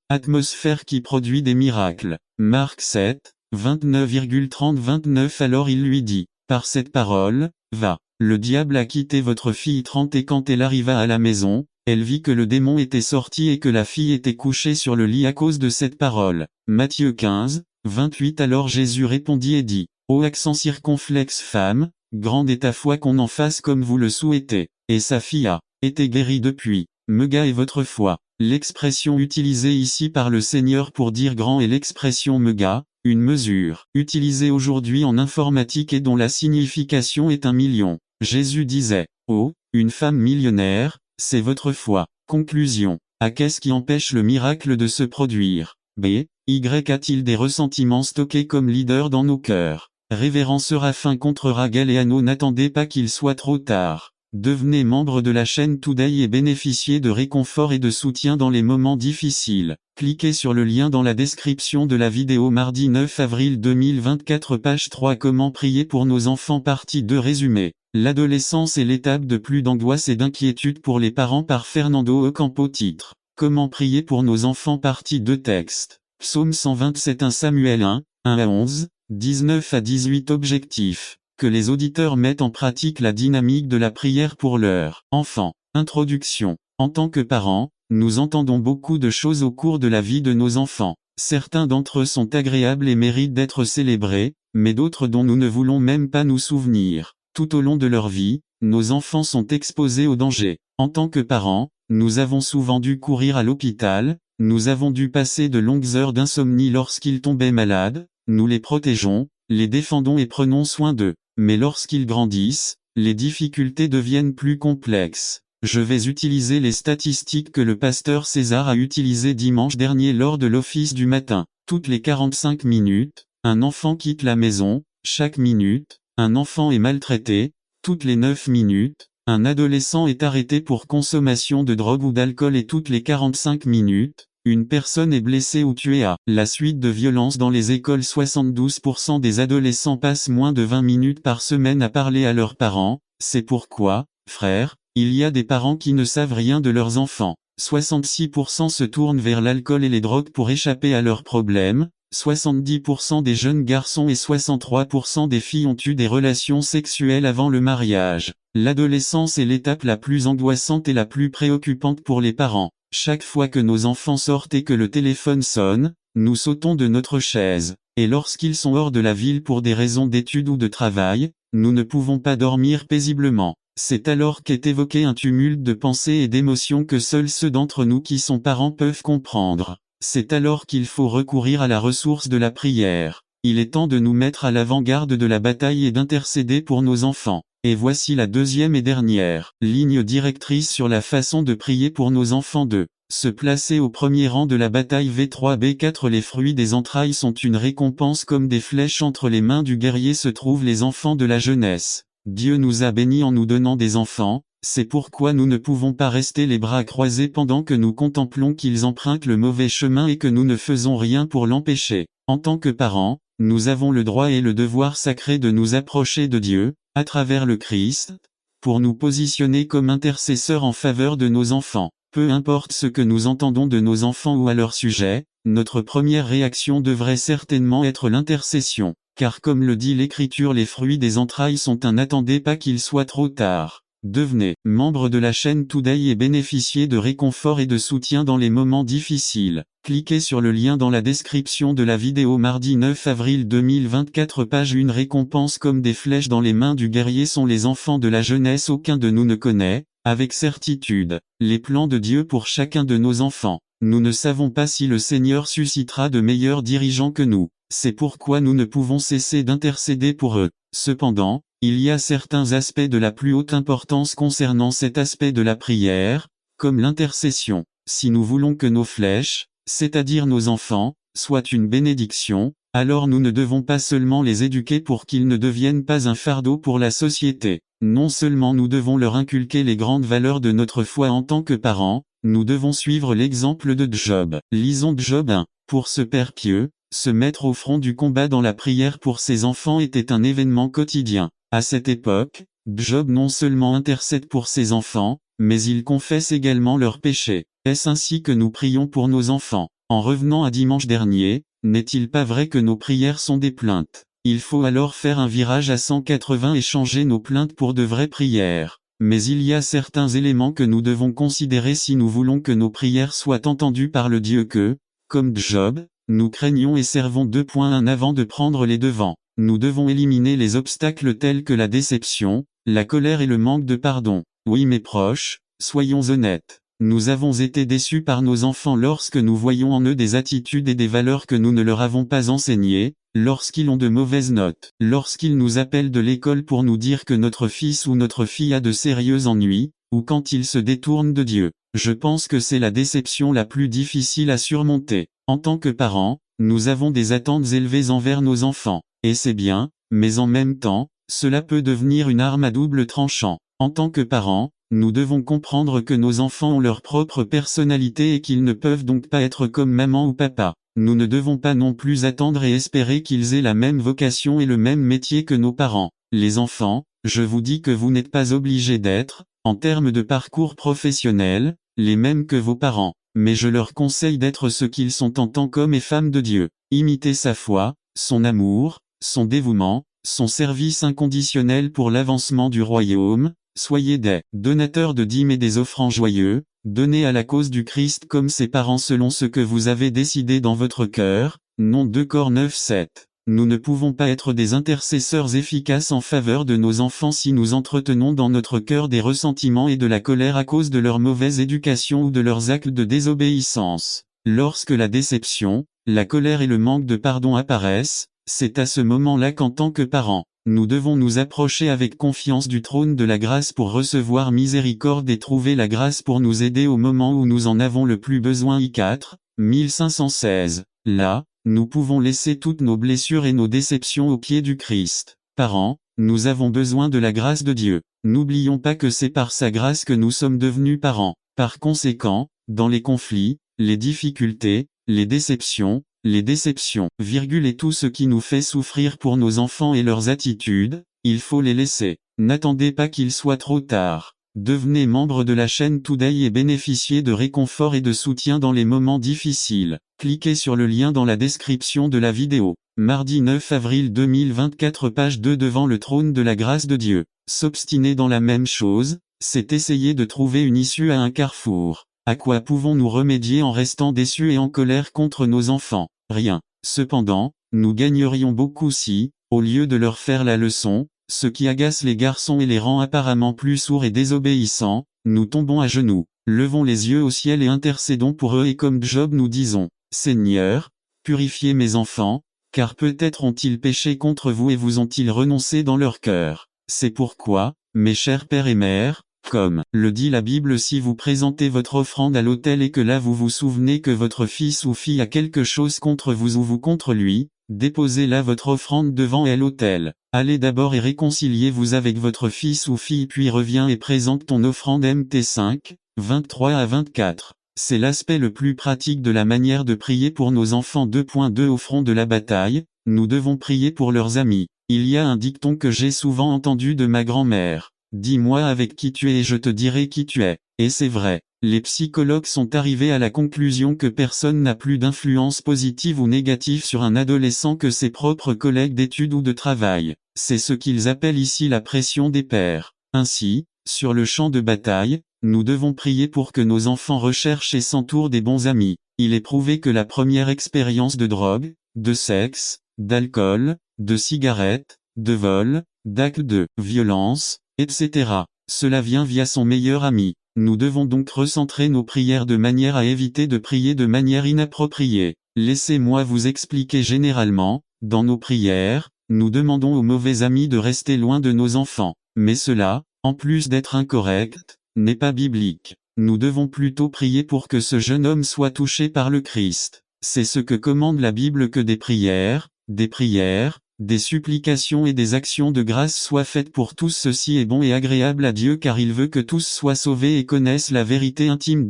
Atmosphère qui produit des miracles. Marc 7, 29,30-29 Alors il lui dit, par cette parole, va. Le diable a quitté votre fille 30 Et quand elle arriva à la maison, elle vit que le démon était sorti et que la fille était couchée sur le lit à cause de cette parole. Matthieu 15, 28 Alors Jésus répondit et dit, ô accent circonflexe femme, grande est ta foi qu'on en fasse comme vous le souhaitez. Et sa fille a été guérie depuis. Mega est votre foi. L'expression utilisée ici par le Seigneur pour dire grand est l'expression mega, une mesure, utilisée aujourd'hui en informatique et dont la signification est 1 million. Jésus disait, oh, une femme millionnaire, c'est votre foi. Conclusion. A. Qu'est-ce qui empêche le miracle de se produire? B. Y a-t-il des ressentiments stockés comme leader dans nos cœurs? Révérend Séraphin contre Galeano, n'attendez pas qu'il soit trop tard. Devenez membre de la chaîne Today et bénéficiez de réconfort et de soutien dans les moments difficiles. Cliquez sur le lien dans la description de la vidéo. Mardi 9 avril 2024, page 3. Comment prier pour nos enfants, partie 2. Résumé. L'adolescence est l'étape de plus d'angoisse et d'inquiétude pour les parents, par Fernando Ocampo. Titre. Comment prier pour nos enfants, partie 2. Texte. Psaume 127, 1 Samuel 1, 1 à 11, 19 à 18. Objectif. Que les auditeurs mettent en pratique la dynamique de la prière pour leurs enfants. Introduction. En tant que parents, nous entendons beaucoup de choses au cours de la vie de nos enfants. Certains d'entre eux sont agréables et méritent d'être célébrés, mais d'autres dont nous ne voulons même pas nous souvenir. Tout au long de leur vie, nos enfants sont exposés au danger. En tant que parents, nous avons souvent dû courir à l'hôpital, nous avons dû passer de longues heures d'insomnie lorsqu'ils tombaient malades. Nous les protégeons, les défendons et prenons soin d'eux. Mais lorsqu'ils grandissent, les difficultés deviennent plus complexes. Je vais utiliser les statistiques que le pasteur César a utilisées dimanche dernier lors de l'office du matin. Toutes les 45 minutes, un enfant quitte la maison. Chaque minute, un enfant est maltraité. Toutes les 9 minutes, un adolescent est arrêté pour consommation de drogue ou d'alcool, et toutes les 45 minutes, une personne est blessée ou tuée à la suite de violences dans les écoles. 72% des adolescents passent moins de 20 minutes par semaine à parler à leurs parents. C'est pourquoi, frères, il y a des parents qui ne savent rien de leurs enfants. 66% se tournent vers l'alcool et les drogues pour échapper à leurs problèmes. 70% des jeunes garçons et 63% des filles ont eu des relations sexuelles avant le mariage. L'adolescence est l'étape la plus angoissante et la plus préoccupante pour les parents. Chaque fois que nos enfants sortent et que le téléphone sonne, nous sautons de notre chaise. Et lorsqu'ils sont hors de la ville pour des raisons d'études ou de travail, nous ne pouvons pas dormir paisiblement. C'est alors qu'est évoqué un tumulte de pensées et d'émotions que seuls ceux d'entre nous qui sont parents peuvent comprendre. C'est alors qu'il faut recourir à la ressource de la prière. Il est temps de nous mettre à l'avant-garde de la bataille et d'intercéder pour nos enfants. Et voici la deuxième et dernière ligne directrice sur la façon de prier pour nos enfants. De se placer au premier rang de la bataille. V3B4. Les fruits des entrailles sont une récompense comme des flèches entre les mains du guerrier se trouvent les enfants de la jeunesse. Dieu nous a bénis en nous donnant des enfants, c'est pourquoi nous ne pouvons pas rester les bras croisés pendant que nous contemplons qu'ils empruntent le mauvais chemin et que nous ne faisons rien pour l'empêcher. En tant que parents, nous avons le droit et le devoir sacré de nous approcher de Dieu, à travers le Christ, pour nous positionner comme intercesseurs en faveur de nos enfants. Peu importe ce que nous entendons de nos enfants ou à leur sujet, notre première réaction devrait certainement être l'intercession. Car comme le dit l'Écriture, les fruits des entrailles sont n'attendez pas qu'il soit trop tard. Devenez membre de la chaîne Today et bénéficiez de réconfort et de soutien dans les moments difficiles. Cliquez sur le lien dans la description de la vidéo. Mardi 9 avril 2024, page 1. Récompense comme des flèches dans les mains du guerrier sont les enfants de la jeunesse. Aucun de nous ne connaît, avec certitude, les plans de Dieu pour chacun de nos enfants. Nous ne savons pas si le Seigneur suscitera de meilleurs dirigeants que nous. C'est pourquoi nous ne pouvons cesser d'intercéder pour eux. Cependant, il y a certains aspects de la plus haute importance concernant cet aspect de la prière, comme l'intercession. Si nous voulons que nos flèches, c'est-à-dire nos enfants, soient une bénédiction, alors nous ne devons pas seulement les éduquer pour qu'ils ne deviennent pas un fardeau pour la société. Non seulement nous devons leur inculquer les grandes valeurs de notre foi en tant que parents, nous devons suivre l'exemple de Job. Lisons Job 1. Pour ce père pieux, se mettre au front du combat dans la prière pour ses enfants était un événement quotidien. À cette époque, Job non seulement intercède pour ses enfants, mais il confesse également leurs péchés. Est-ce ainsi que nous prions pour nos enfants? En revenant à dimanche dernier, n'est-il pas vrai que nos prières sont des plaintes? Il faut alors faire un virage à 180 et changer nos plaintes pour de vraies prières. Mais il y a certains éléments que nous devons considérer si nous voulons que nos prières soient entendues par le Dieu que, comme Job, nous craignons et servons. 2.1 Avant de prendre les devants, nous devons éliminer les obstacles tels que la déception, la colère et le manque de pardon. Oui, mes proches, soyons honnêtes. Nous avons été déçus par nos enfants lorsque nous voyons en eux des attitudes et des valeurs que nous ne leur avons pas enseignées. lorsqu'ils ont de mauvaises notes, lorsqu'ils nous appellent de l'école pour nous dire que notre fils ou notre fille a de sérieux ennuis, ou quand ils se détournent de Dieu. Je pense que c'est la déception la plus difficile à surmonter. En tant que parents, nous avons des attentes élevées envers nos enfants, et c'est bien, mais en même temps, cela peut devenir une arme à double tranchant. En tant que parents, nous devons comprendre que nos enfants ont leur propre personnalité et qu'ils ne peuvent donc pas être comme maman ou papa. Nous ne devons pas non plus attendre et espérer qu'ils aient la même vocation et le même métier que nos parents. Les enfants, je vous dis que vous n'êtes pas obligés d'être, en termes de parcours professionnel, les mêmes que vos parents, mais je leur conseille d'être ce qu'ils sont en tant qu'hommes et femmes de Dieu. Imitez sa foi, son amour, son dévouement, son service inconditionnel pour l'avancement du royaume. Soyez des donateurs de dîmes et des offrandes joyeux, donnez à la cause du Christ comme ses parents selon ce que vous avez décidé dans votre cœur. Non 2 Cor 9-7. Nous ne pouvons pas être des intercesseurs efficaces en faveur de nos enfants si nous entretenons dans notre cœur des ressentiments et de la colère à cause de leur mauvaise éducation ou de leurs actes de désobéissance. Lorsque la déception, la colère et le manque de pardon apparaissent, c'est à ce moment-là qu'en tant que parents, nous devons nous approcher avec confiance du trône de la grâce pour recevoir miséricorde et trouver la grâce pour nous aider au moment où nous en avons le plus besoin. I4, 1516. Là, nous pouvons laisser toutes nos blessures et nos déceptions aux pieds du Christ. Parents, nous avons besoin de la grâce de Dieu. N'oublions pas que c'est par sa grâce que nous sommes devenus parents. Par conséquent, dans les conflits, les difficultés, les déceptions, et tout ce qui nous fait souffrir pour nos enfants et leurs attitudes, il faut les laisser. N'attendez pas qu'il soit trop tard. Devenez membre de la chaîne Today et bénéficiez de réconfort et de soutien dans les moments difficiles. Cliquez sur le lien dans la description de la vidéo. Mardi 9 avril 2024 page 2 devant le trône de la grâce de Dieu. S'obstiner dans la même chose, c'est essayer de trouver une issue à un carrefour. À quoi pouvons-nous remédier en restant déçus et en colère contre nos enfants? Rien. Cependant, nous gagnerions beaucoup si, au lieu de leur faire la leçon, ce qui agace les garçons et les rend apparemment plus sourds et désobéissants, nous tombons à genoux, levons les yeux au ciel et intercédons pour eux et comme Job nous disons, Seigneur, purifiez mes enfants, car peut-être ont-ils péché contre vous et vous ont-ils renoncé dans leur cœur. C'est pourquoi, mes chers pères et mères, comme le dit la Bible, si vous présentez votre offrande à l'autel et que là vous vous souvenez que votre fils ou fille a quelque chose contre vous ou vous contre lui, déposez là votre offrande devant l'autel. Allez d'abord et réconciliez-vous avec votre fils ou fille puis reviens et présente ton offrande. Mt 5, 23 à 24. C'est l'aspect le plus pratique de la manière de prier pour nos enfants. 2.2 Au front de la bataille, nous devons prier pour leurs amis. Il y a un dicton que j'ai souvent entendu de ma grand-mère. Dis-moi avec qui tu es et je te dirai qui tu es. Et c'est vrai. Les psychologues sont arrivés à la conclusion que personne n'a plus d'influence positive ou négative sur un adolescent que ses propres collègues d'études ou de travail. C'est ce qu'ils appellent ici la pression des pairs. Ainsi, sur le champ de bataille, nous devons prier pour que nos enfants recherchent et s'entourent des bons amis. Il est prouvé que la première expérience de drogue, de sexe, d'alcool, de cigarettes, de vol, d'actes de violence, etc. Cela vient via son meilleur ami. Nous devons donc recentrer nos prières de manière à éviter de prier de manière inappropriée. Laissez-moi vous expliquer. Généralement, dans nos prières, nous demandons aux mauvais amis de rester loin de nos enfants. Mais cela, en plus d'être incorrect, n'est pas biblique. Nous devons plutôt prier pour que ce jeune homme soit touché par le Christ. C'est ce que commande la Bible, que des prières, des supplications et des actions de grâce soient faites pour tous. Ceci est bon et agréable à Dieu car il veut que tous soient sauvés et connaissent la vérité intime.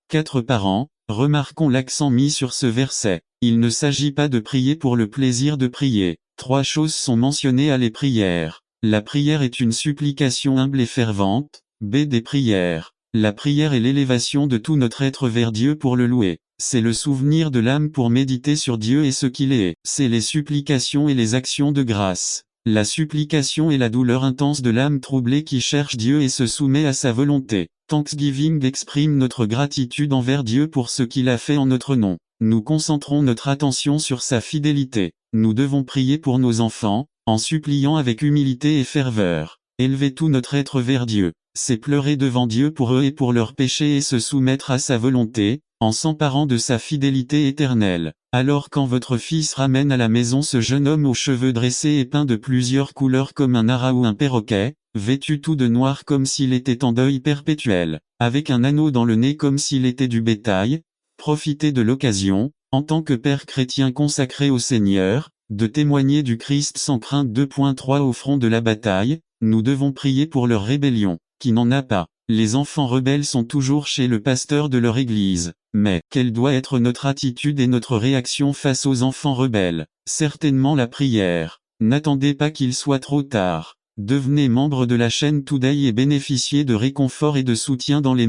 4 Parents, remarquons l'accent mis sur ce verset. Il ne s'agit pas de prier pour le plaisir de prier. 3 choses sont mentionnées à les prières. La prière est une supplication humble et fervente. Des prières. La prière est l'élévation de tout notre être vers Dieu pour le louer. C'est le souvenir de l'âme pour méditer sur Dieu et ce qu'il est. C'est les supplications et les actions de grâce. La supplication est la douleur intense de l'âme troublée qui cherche Dieu et se soumet à sa volonté. Thanksgiving exprime notre gratitude envers Dieu pour ce qu'il a fait en notre nom. Nous concentrons notre attention sur sa fidélité. Nous devons prier pour nos enfants, en suppliant avec humilité et ferveur. Élever tout notre être vers Dieu. C'est pleurer devant Dieu pour eux et pour leurs péchés et se soumettre à sa volonté. en s'emparant de sa fidélité éternelle. Alors quand votre fils ramène à la maison ce jeune homme aux cheveux dressés et peint de plusieurs couleurs comme un ara ou un perroquet, vêtu tout de noir comme s'il était en deuil perpétuel, avec un anneau dans le nez comme s'il était du bétail, profitez de l'occasion, en tant que père chrétien consacré au Seigneur, de témoigner du Christ sans crainte. 2.3 Au front de la bataille, nous devons prier pour leur rébellion, qui n'en a pas. Les enfants rebelles sont toujours chez le pasteur de leur église. Mais, quelle doit être notre attitude et notre réaction face aux enfants rebelles? Certainement la prière. N'attendez pas qu'il soit trop tard. Devenez membre de la chaîne Today et bénéficiez de réconfort et de soutien dans les